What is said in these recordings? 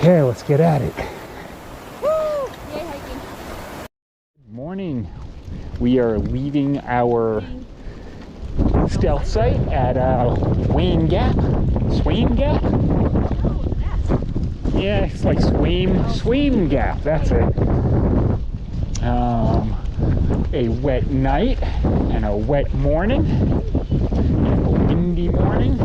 Okay, let's get at it. Woo! Yay, hiking. Good morning. We are leaving our stealth site at Swaim Gap. Swaim Gap? Yeah, it's like Swaim Gap. That's it. A wet night and a wet morning and a windy morning.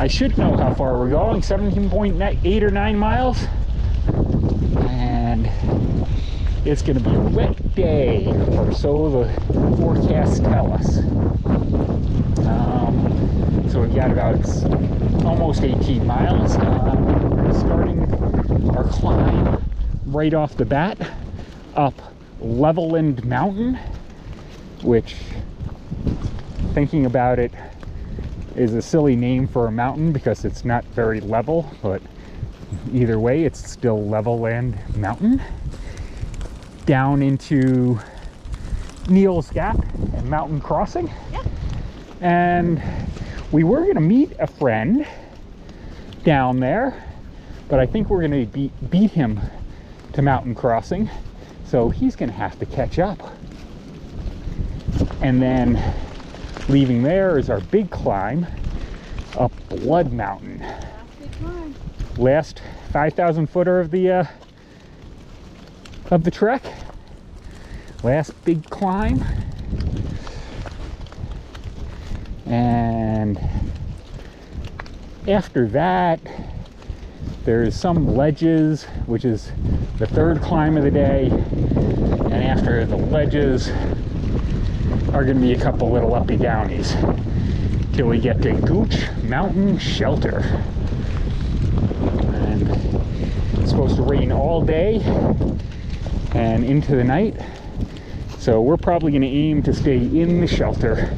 I should know how far we're going. 17.8 or 9 miles, and it's going to be a wet day, or so the forecasts tell us. So we've got about almost 18 miles. We're starting our climb right off the bat up Leveland Mountain, which, thinking about it, is a silly name for a mountain because it's not very level, but either way it's still Leveland Mountain, down into Neel's Gap and Mountain Crossing. Yep. And we were going to meet a friend down there, but I think we're going to beat him to Mountain Crossing, so he's going to have to catch up. And then leaving there is our big climb up Blood Mountain. Last big climb. Last 5,000 footer of the trek. Last big climb. And after that, there's some ledges, which is the third climb of the day. And after the ledges are going to be a couple little uppy downies till we get to Gooch Mountain Shelter. And it's supposed to rain all day and into the night, so we're probably going to aim to stay in the shelter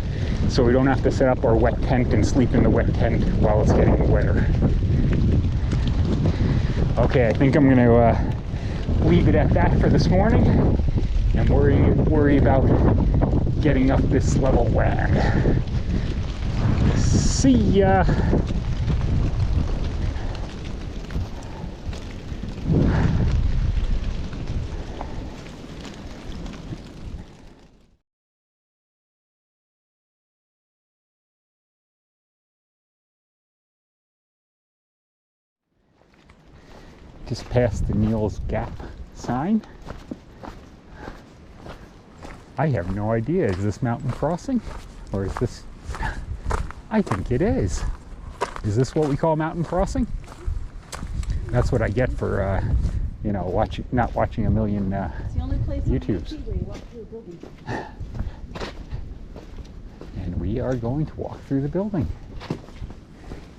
so we don't have to set up our wet tent and sleep in the wet tent while it's getting wetter. Okay, I think I'm going to leave it at that for this morning and worry about getting up this level land. See ya. Just past the Neel's Gap sign. I have no idea. Is this Mountain Crossing? Or is this... I think it is. Is this what we call Mountain Crossing? That's what I get for, you know, not watching a million It's the only place YouTubes. where you walk through a building. And we are going to walk through the building.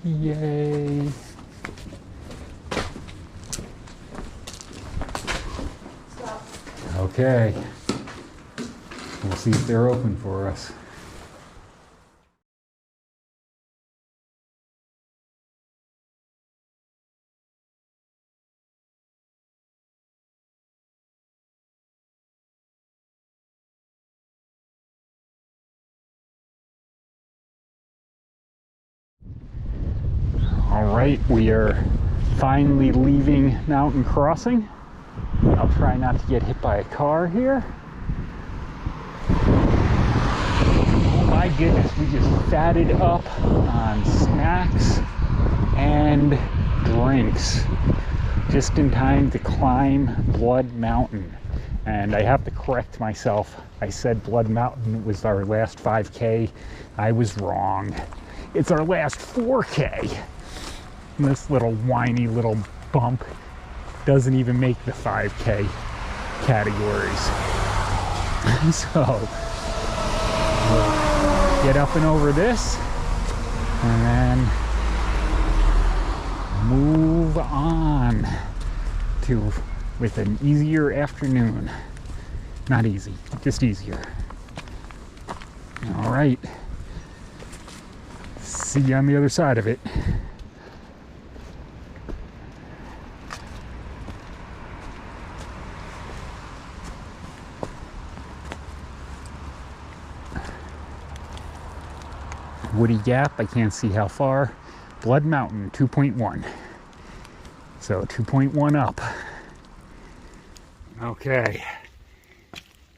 Yay! Stop. Okay. We'll see if they're open for us. All right, we are finally leaving Mountain Crossing. I'll try not to get hit by a car here. Oh my goodness, we just fatted up on snacks and drinks just in time to climb Blood Mountain. And I have to correct myself. I said Blood Mountain was our last 5K. I was wrong. It's our last 4K. This little whiny little bump doesn't even make the 5K categories. So we'll get up and over this and then move on to with an easier afternoon. Not easy, just easier. All right. See you on the other side of it. Woody Gap, I can't see how far. Blood Mountain 2.1. So 2.1 up. Okay.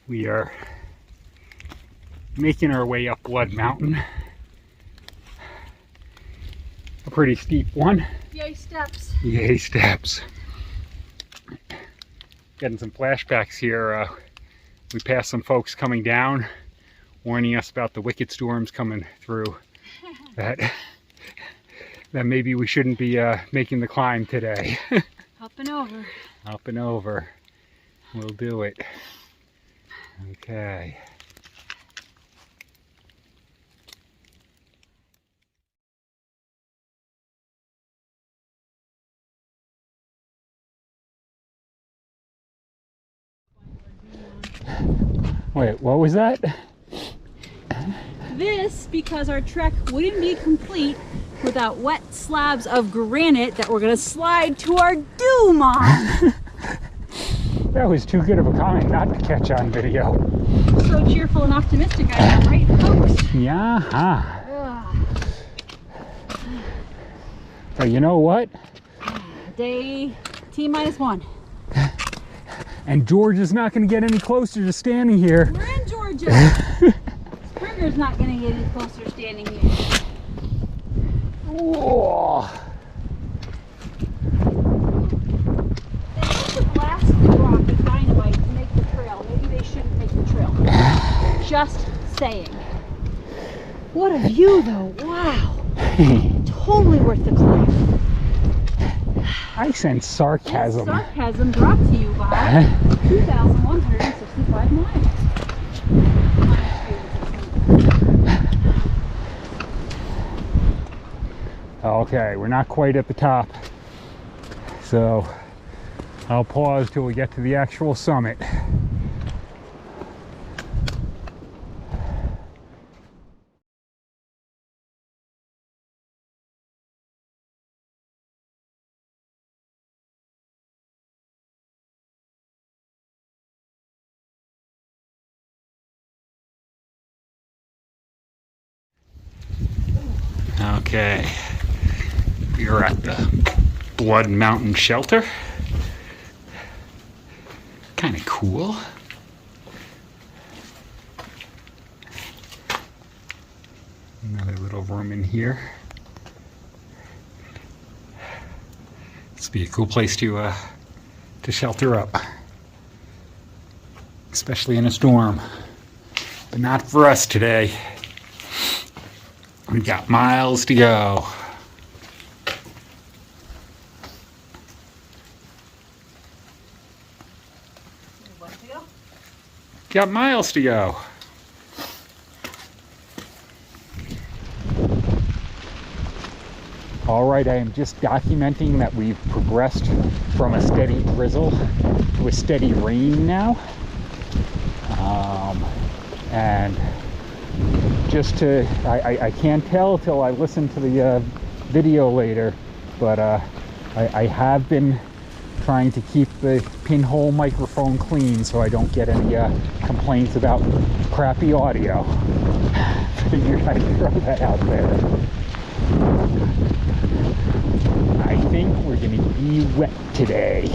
We are making our way up Blood Mountain. A pretty steep one. Yay steps. Yay steps. Getting some flashbacks here. We passed some folks coming down, warning us about the wicked storms coming through. That maybe we shouldn't be making the climb today. Up and over. Up and over. We'll do it. Okay. Wait, what was that? This because our trek wouldn't be complete without wet slabs of granite that we're gonna slide to our doom on. That was too good of a comment not to catch on video. So cheerful and optimistic I am, right, folks? Yeah. Ugh. But you know what? Day T-1. And George is not going to get any closer to standing here. We're in Georgia. Springer's not going to get any closer standing here. Whoa. They have to blast the rock with dynamite to make the trail. Maybe they shouldn't make the trail. Just saying. What a view though. Wow. Totally worth the climb. I sense sarcasm. This sarcasm brought to you by 2,165 miles. Okay, we're not quite at the top. So I'll pause till we get to the actual summit. Okay, we are at the Blood Mountain Shelter. Kind of cool. Another little room in here. This would be a cool place to shelter up, especially in a storm. But not for us today. We got miles to go. Got miles to go. All right, I am just documenting that we've progressed from a steady drizzle to a steady rain now. And just to, I can't tell till I listen to the video later, but I have been trying to keep the pinhole microphone clean so I don't get any complaints about crappy audio. Figured I'd throw that out there. I think we're gonna be wet today.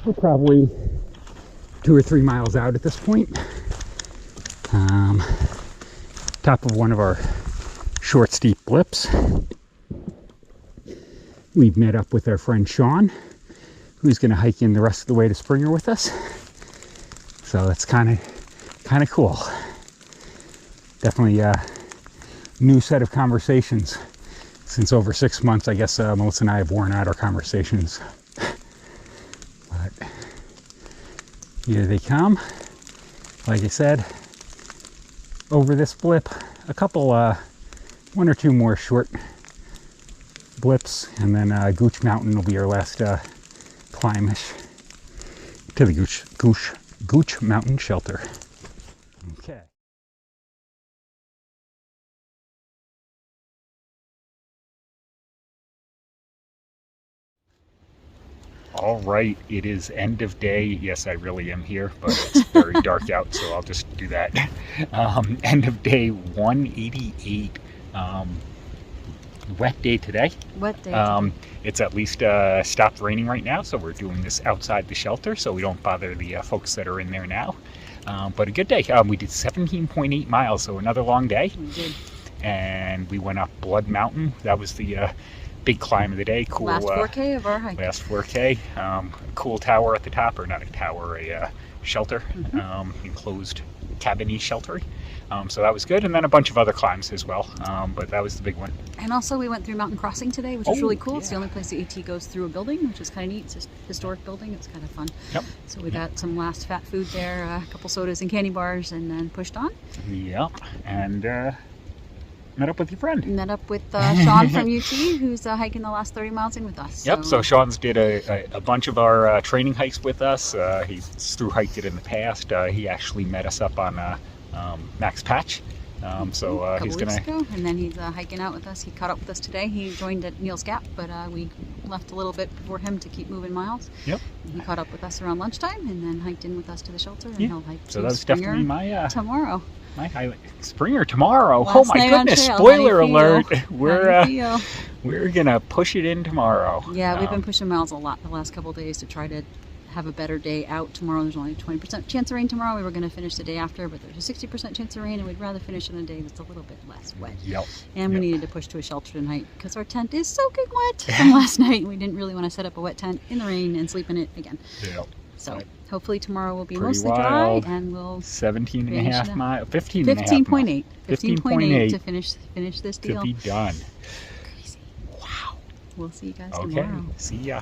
We're probably 2 or 3 miles out at this point. Top of one of our short, steep blips. We've met up with our friend Sean, who's going to hike in the rest of the way to Springer with us. So that's kind of cool. Definitely a new set of conversations. Since over 6 months, I guess Melissa and I have worn out our conversations. But here they come. Like I said, over this blip, a couple, 1 or 2 more short blips, and then Gooch Mountain will be our last climb-ish to the Gooch Mountain Shelter. Okay. All right, it is end of day. Yes, I really am here, but it's very dark out, so I'll just do that. End of day 188. Wet day today. Wet day. It's at least stopped raining right now, so we're doing this outside the shelter, so we don't bother the folks that are in there now. But a good day. We did 17.8 miles, so another long day. We did. And we went up Blood Mountain. That was the big climb of the day. Cool. Last 4K of our hike. Last 4K. Cool tower at the top, or not a tower, a shelter, enclosed cabin-y shelter. So that was good, and then a bunch of other climbs as well, but that was the big one. And also we went through Mountain Crossing today, which is really cool. Yeah. It's the only place the AT goes through a building, which is kind of neat. It's a historic building. It's kind of fun. Yep. So we got some last fat food there, a couple sodas and candy bars, and then pushed on. Yep, and met up with your friend. Met up with Sean from UT, who's hiking the last 30 miles in with us. Yep, so Sean's did a bunch of our training hikes with us. He's thru-hiked it in the past. He actually met us up on Max Patch. So a couple he's weeks gonna ago, and then he's hiking out with us. He caught up with us today. He joined at Neel's Gap, but we left a little bit before him to keep moving miles. Yep. And he caught up with us around lunchtime, and then hiked in with us to the shelter. And Yeah. he'll hike So to that's Springer definitely my tomorrow. my highlight. Springer tomorrow. Last Oh my night on goodness! trail. Spoiler How do you alert. feel? How do you feel? We're gonna push it in tomorrow. Yeah, we've been pushing miles a lot the last couple of days to try to have a better day out tomorrow. There's only a 20% chance of rain tomorrow. We were going to finish the day after, but there's a 60% chance of rain, and we'd rather finish on a day that's a little bit less wet. Yep. And we needed to push to a shelter tonight because our tent is soaking wet from last night. We didn't really want to set up a wet tent in the rain and sleep in it again. Yep. So hopefully tomorrow will be Pretty mostly wild. dry, and we'll 17 and a finish half it miles, 15 and a half miles. 15.8. 15.8 to 15.8 finish this to deal. be done. Crazy. Wow. We'll see you guys Okay. tomorrow. See ya.